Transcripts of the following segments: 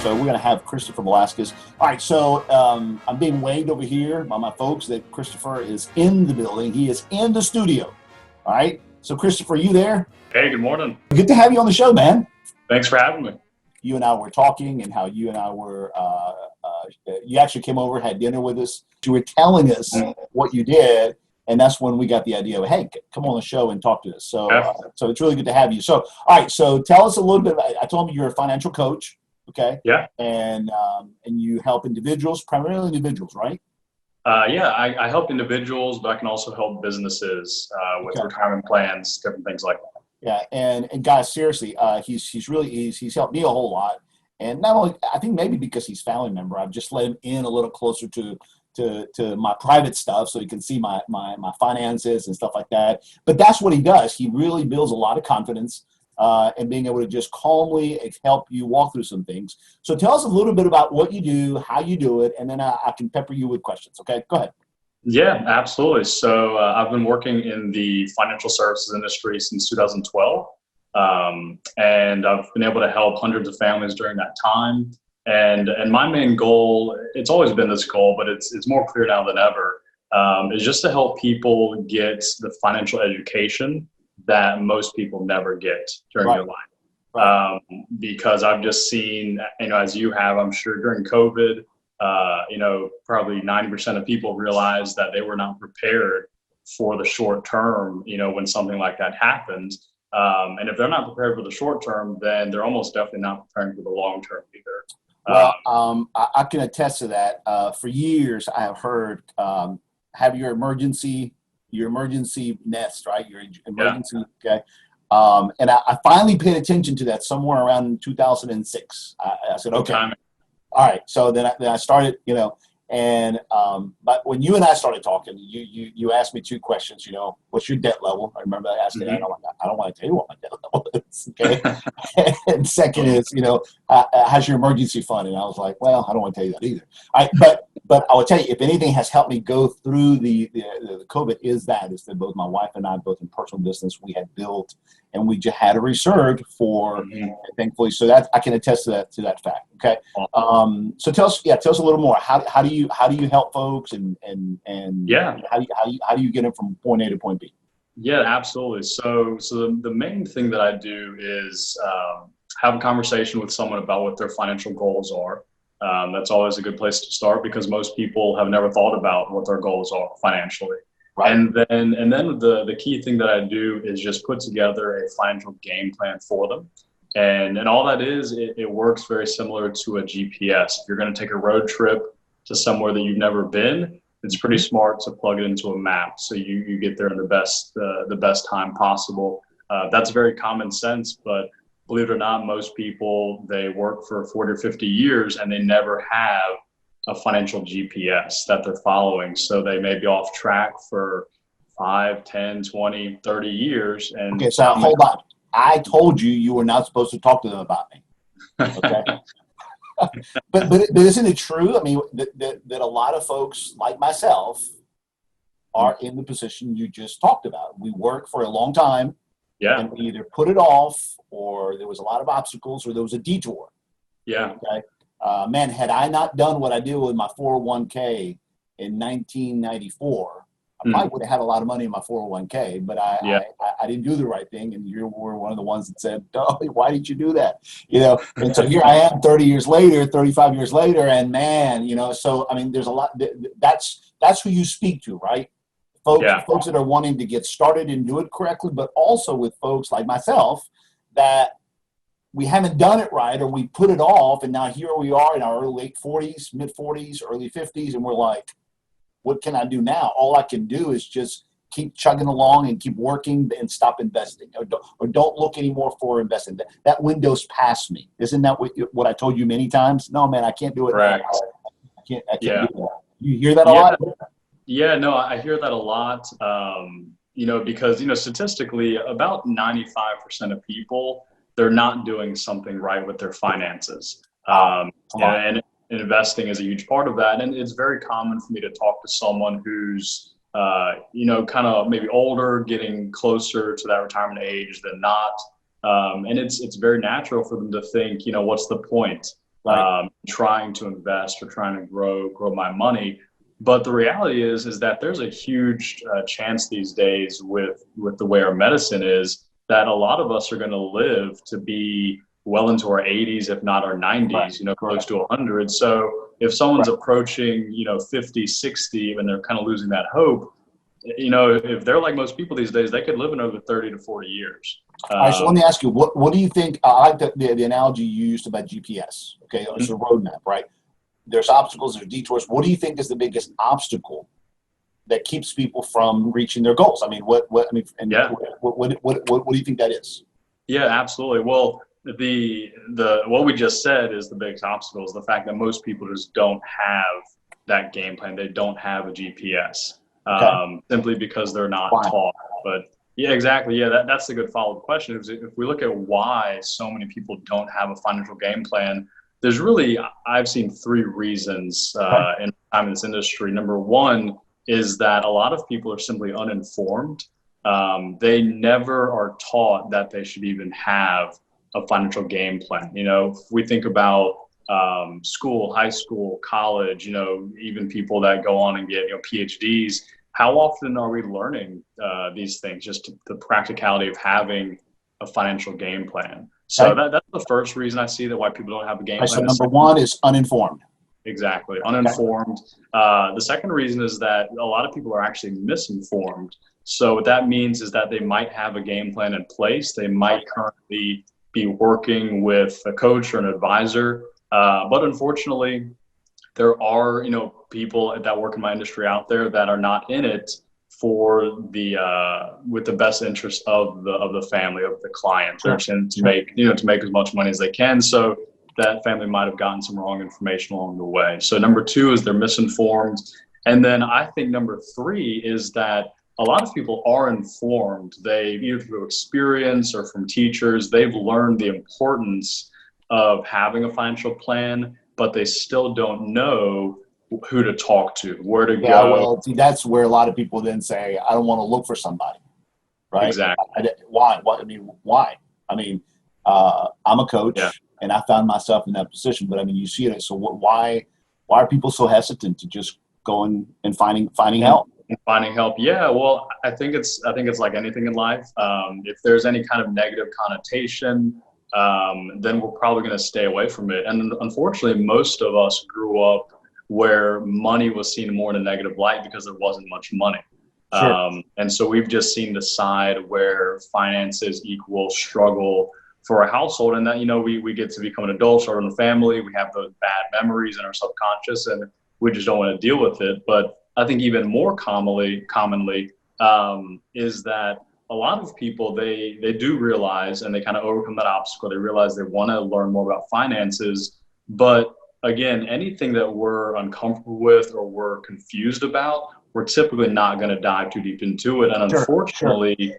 So we're going to have Christopher Velasquez. All right, so I'm being waved over here by my folks that Christopher is in the building. He is in the studio. All right, so Christopher, you there? Hey, good morning. Good to have you on the show, man. Thanks for having me. You and I were talking and how you and I were, you actually came over, had dinner with us. You were telling us what you did, and that's when we got the idea of, hey, come on the show and talk to us. So, so it's really good to have you. So, all right, so tell us a little bit. I told you you're a financial coach, okay? Yeah. And you help individuals, primarily individuals, right? I help individuals, but I can also help businesses with retirement plans, different things like that. Yeah, and guys, seriously, he's helped me a whole lot, and not only I think maybe because he's family member, I've just let him in a little closer to my private stuff, so he can see my finances and stuff like that. But that's what he does. He really builds a lot of confidence, and being able to just calmly help you walk through some things. So tell us a little bit about what you do, how you do it, and then I can pepper you with questions. Okay, go ahead. Yeah, absolutely. So I've been working in the financial services industry since 2012, and I've been able to help hundreds of families during that time. And my main goal, it's always been this goal, but it's more clear now than ever, is just to help people get the financial education that most people never get during their life. Because I've just seen, as you have, I'm sure during COVID, probably 90% of people realized that they were not prepared for the short term, when something like that happens. And if they're not prepared for the short term, then they're almost definitely not preparing for the long term either. Well, I can attest to that. For years, I have heard, have your emergency nest, right? Your emergency, okay? And I finally paid attention to that somewhere around 2006. I said, okay. All right, so then I started, and but when you and I started talking, you asked me two questions. What's your debt level? I remember asking. I don't want to tell you what my debt level is. Okay. And second is, how's your emergency fund? And I was like, well, I don't want to tell you that either. But I will tell you, if anything has helped me go through the COVID, is that both my wife and I, both in personal business, we had built, and we just had a reserve for, thankfully. So that I can attest to that fact. Okay. So tell us a little more. How do you help folks and how do you get them from point A to point B? Yeah, absolutely. So the main thing that I do is have a conversation with someone about what their financial goals are. That's always a good place to start because most people have never thought about what their goals are financially. Right. And then the key thing that I do is just put together a financial game plan for them. And all that is, it works very similar to a GPS. If you're going to take a road trip to somewhere that you've never been, it's pretty smart to plug it into a map so you get there in the best time possible. That's very common sense, but believe it or not, most people, they work for 40 or 50 years and they never have a financial GPS that they're following. So they may be off track for 5, 10, 20, 30 years. And okay, so hold on. I told you were not supposed to talk to them about me. Okay. but isn't it true? I mean, that a lot of folks like myself are in the position you just talked about. We work for a long time. Yeah. And we either put it off, or there was a lot of obstacles, or there was a detour. Yeah. Okay. Man, had I not done what I did with my 401k in 1994, I probably would have had a lot of money in my 401k, but I didn't do the right thing. And you were one of the ones that said, "Oh, why did you do that?" And so here I am 35 years later, and man, so I mean, there's a lot. That's who you speak to, right? Folks that are wanting to get started and do it correctly, but also with folks like myself that we haven't done it right, or we put it off, and now here we are in our late 40s, mid 40s, early 50s, and we're like, what can I do now? All I can do is just keep chugging along and keep working and stop investing, or don't look anymore for investing. That window's past me. Isn't that what I told you many times? No, man, I can't do it. Correct. I can't do that. You hear that a lot? Yeah, no, I hear that a lot, because, statistically, about 95% of people, they're not doing something right with their finances. And investing is a huge part of that. And it's very common for me to talk to someone who's, kind of maybe older, getting closer to that retirement age than not. And it's very natural for them to think, what's the point? trying to invest or trying to grow my money. But the reality is that there's a huge chance these days with the way our medicine is that a lot of us are going to live to be well into our 80s, if not our 90s, Right. you know, close to 100. So if someone's approaching, you know, 50, 60, and they're kind of losing that hope, you know, if they're like most people these days, they could live another 30 to 40 years. All right, so let me ask you, what do you think? I like the analogy you used about GPS. Okay, it's a roadmap, right? There's obstacles, there's detours. What do you think is the biggest obstacle that keeps people from reaching their goals? I mean, what do you think that is? Yeah, absolutely. Well, the what we just said is the biggest obstacle is the fact that most people just don't have that game plan. They don't have a GPS, simply because they're not taught. But yeah, exactly. Yeah, that's a good follow-up question. If we look at why so many people don't have a financial game plan, there's really, I've seen three reasons in time in this industry. Number one is that a lot of people are simply uninformed. They never are taught that they should even have a financial game plan. You know, if we think about school, high school, college, you know, even people that go on and get, you know, PhDs, how often are we learning these things, just the practicality of having a financial game plan? So that's the first reason I see that why people don't have a game plan. So number one is uninformed. Exactly, uninformed. The second reason is that a lot of people are actually misinformed. So what that means is that they might have a game plan in place. They might currently be working with a coach or an advisor. But unfortunately, there are, you know, people that work in my industry out there that are not in it for the with the best interest of the family, of the client. They're trying to make as much money as they can. So that family might have gotten some wrong information along the way. So number two is they're misinformed. And then I think number three is that a lot of people are informed. They, either through experience or from teachers, they've learned the importance of having a financial plan, but they still don't know who to talk to, where to go. Yeah, well, see, that's where a lot of people then say, I don't want to look for somebody, right? Exactly. Why? Why? I mean, I'm a coach, and I found myself in that position. But I mean, you see it. So why are people so hesitant to just going and finding help? Finding help, yeah. Well, I think it's like anything in life. If there's any kind of negative connotation, then we're probably going to stay away from it. And unfortunately, most of us grew up where money was seen more in a negative light because there wasn't much money. Sure. And so we've just seen the side where finances equal struggle for a household, and that, you know, we get to become an adult, start a family, we have those bad memories in our subconscious, and we just don't want to deal with it. But I think even more commonly is that a lot of people, they do realize, and they kind of overcome that obstacle. They realize they want to learn more about finances, but again, anything that we're uncomfortable with or we're confused about, we're typically not going to dive too deep into it. And unfortunately,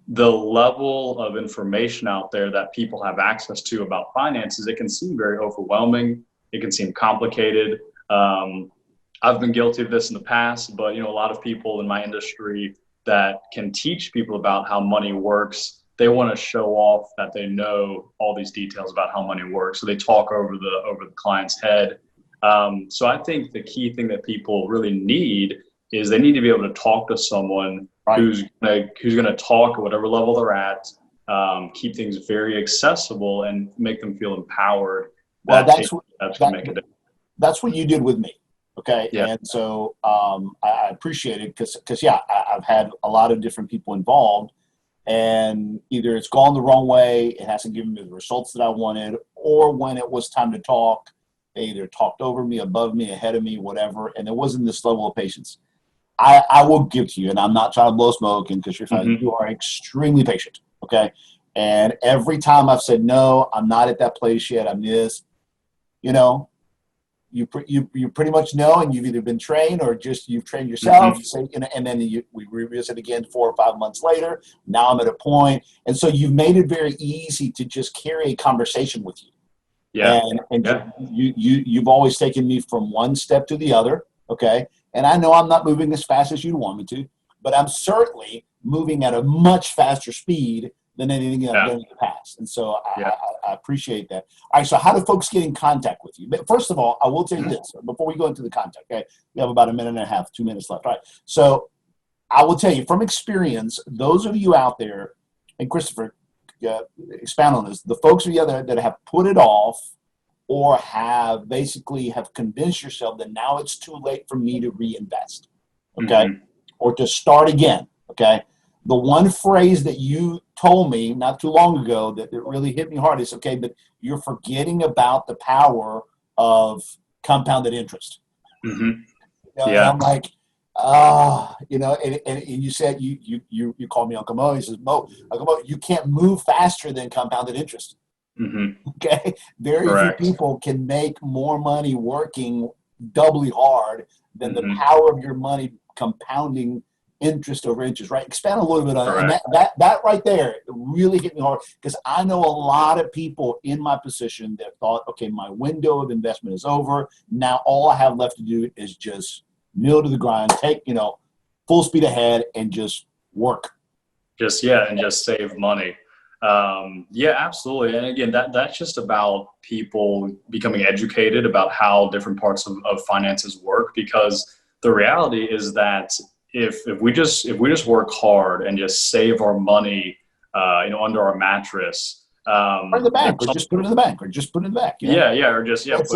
the level of information out there that people have access to about finances, it can seem very overwhelming. It can seem complicated. I've been guilty of this in the past, but, you know, a lot of people in my industry that can teach people about how money works, they want to show off that they know all these details about how money works. So they talk over the client's head. So I think the key thing that people really need is they need to be able to talk to someone who's going to talk at whatever level they're at, keep things very accessible, and make them feel empowered. Well, that's what you did with me. Okay. Yeah. And so I appreciate it because I've had a lot of different people involved, and either it's gone the wrong way, it hasn't given me the results that I wanted, or when it was time to talk, they either talked over me, above me, ahead of me, whatever, and there wasn't this level of patience. I will give to you, and I'm not trying to blow smoke, and because you are extremely patient. Okay. And every time I've said, no, I'm not at that place yet, I'm this, you know, you pretty much know, and you've either been trained or just you've trained yourself. And then we revisit again 4 or 5 months later. Now I'm at a point, and so you've made it very easy to just carry a conversation with you. Yeah, and you've always taken me from one step to the other. Okay, and I know I'm not moving as fast as you want me to, but I'm certainly moving at a much faster speed than anything I've done in the past. And so I appreciate that. All right, so how do folks get in contact with you? But first of all, I will tell you this before we go into the contact. Okay, we have about a minute and a half, 2 minutes left. All right, so I will tell you from experience, those of you out there, and Christopher, expound on this, the folks of you out there that have put it off or have basically have convinced yourself that now it's too late for me to reinvest, okay, or to start again, okay? The one phrase that you told me not too long ago that really hit me hard is, okay, but you're forgetting about the power of compounded interest. You know, and I'm like, and you said you called me Uncle Mo. He says, Mo, Uncle Mo, you can't move faster than compounded interest. Okay, very few people can make more money working doubly hard than the power of your money compounding interest over interest. Right? Expand a little bit on it. And that right there really hit me hard because I know a lot of people in my position that thought, okay, my window of investment is over. Now all I have left to do is just kneel to the grind, take full speed ahead, and just work. Just save money. Absolutely. And again, that's just about people becoming educated about how different parts of finances work, because the reality is that if we just work hard and just save our money, under our mattress, or in the bank, or just put it in the bank, or just put it in the back. Put it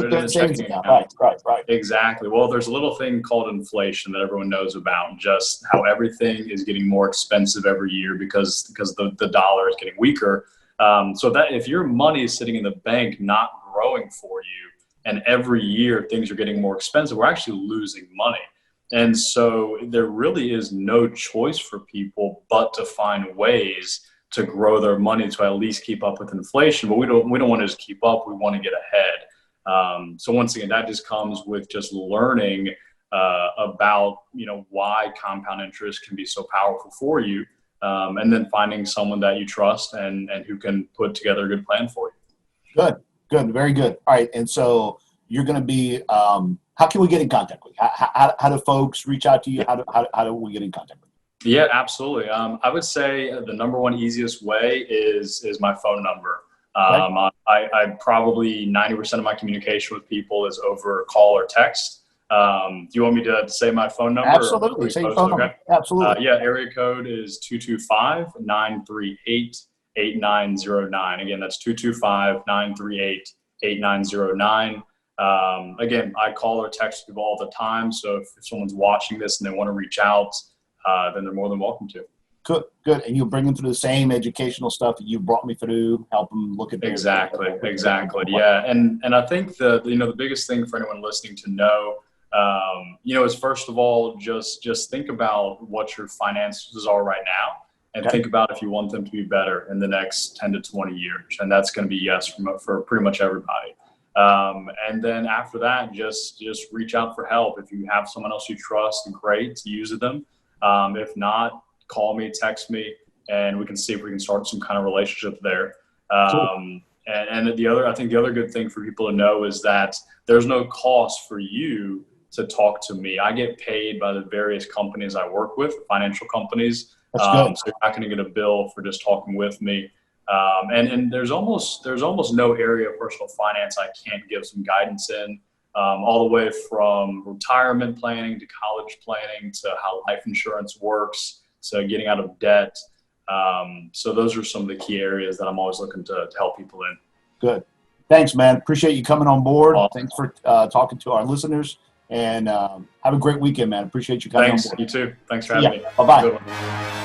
in a checking account. Right. Exactly. Well, there's a little thing called inflation that everyone knows about, just how everything is getting more expensive every year because the dollar is getting weaker. So that if your money is sitting in the bank not growing for you, and every year things are getting more expensive, we're actually losing money. And so there really is no choice for people but to find ways to grow their money to at least keep up with inflation. But we don't want to just keep up. We want to get ahead. So once again, that just comes with just learning about why compound interest can be so powerful for you, and then finding someone that you trust and who can put together a good plan for you. Good, very good. All right, and so you're going to be. How can we get in contact with you? How do folks reach out to you? How do we get in contact with you? Yeah, absolutely. I would say the number one easiest way is my phone number. I probably 90% of my communication with people is over call or text. Do you want me to say my phone number? Absolutely. Say your phone number. Absolutely. Area code is 225-938-8909. Again, that's 225-938-8909. Again, I call or text people all the time. So if someone's watching this and they want to reach out, then they're more than welcome to. Good. And you'll bring them through the same educational stuff that you brought me through, help them look at Exactly. Yeah. And I think the biggest thing for anyone listening to know, is first of all, just think about what your finances are right now, and think about if you want them to be better in the next 10 to 20 years. And that's going to be yes for pretty much everybody. And then after that, just reach out for help. If you have someone else you trust, great, use them. If not, call me, text me, and we can see if we can start some kind of relationship there. Cool. And I think the other good thing for people to know is that there's no cost for you to talk to me. I get paid by the various companies I work with, financial companies. That's good. So you're not going to get a bill for just talking with me. And there's almost no area of personal finance I can't give some guidance in, all the way from retirement planning to college planning to how life insurance works to getting out of debt. So those are some of the key areas that I'm always looking to help people in. Good. Thanks, man. Appreciate you coming on board. Awesome. Thanks for talking to our listeners, and have a great weekend, man. Appreciate you coming on board. You too. Thanks for having me. Bye-bye.